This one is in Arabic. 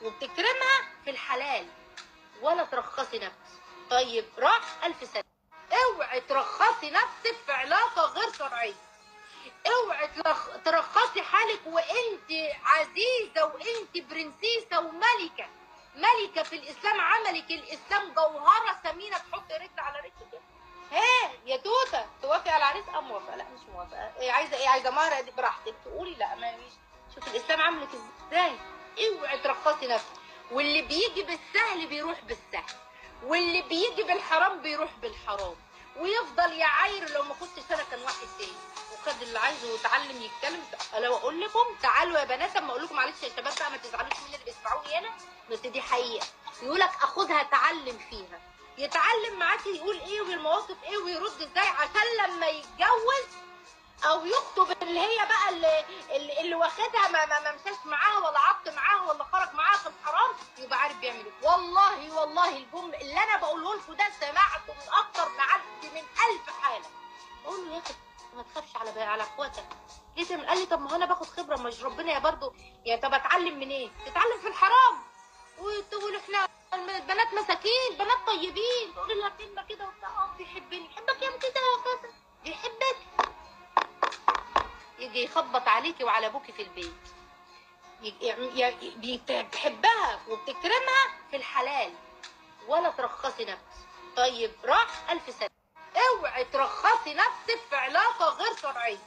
وبتكرمها في الحلال ولا ترخصي نفسك. طيب راح 1000 سنة. اوعي ترخصي نفسك في علاقة غير شرعية. اوعي ترخصي حالك وانت عزيزة وانت برنسيسة وملكة. ملكة في الاسلام. عملك الاسلام جوهرة ثمينة تحط رجل على رجل كده. ها يا توتة توافقي على العريس؟ اه موافقة. لا مش موافقة. إيه عايزة ايه؟ عايزة مهر؟ دي براحتك تقولي لا ما فيش. شوف الاسلام عاملك ازاي. اوعي ترخصي نفسك. واللي بيجي بالسهل بيروح بالسهل، واللي بيجي بالحرام بيروح بالحرام، ويفضل يعاير. لو ما كنتش انا كان واحد تاني وخد اللي عايزه ويتعلم يتكلم. لو اقول لكم تعالوا يا بنات، اما اقول لكم معلش يا شباب بقى ما تزعلوش مني اللي بيسمعوني هنا، بس دي حقيقه. يقولك اخدها اتعلم فيها. يتعلم معاكي يقول ايه والمواقف ايه ويرد ازاي، عشان لما يتجوز او يخطب اللي هي بقى اللي واخدها ما مشاش معاها ولا عط معاها ولا خرج معاها في الحرام، يبقى عارف بيعمل ايه. والله الجمله اللي انا بقوله لكم ده سمعته من اكتر من 1000 حاله. بقول له يا اخي ما تخافش على اخواتك. ليه قال لي طب ما هو انا باخد خبره، مش ربنا يا برضه يعني. طب اتعلم منين؟ إيه؟ تتعلم في الحرام. وتقول احنا البنات مساكين، بنات طيبين، تقول لها كلمه كده وبتاع بيحبني. يحبك يا كده كذا، بيحبك. يجي يخبط عليكي وعلى ابوكي في البيت. بتحبها وبتكرمها في الحلال ولا ترخصي نفسك. طيب راح 1000 سنة. اوعي ترخصي نفسك في علاقة غير شرعية.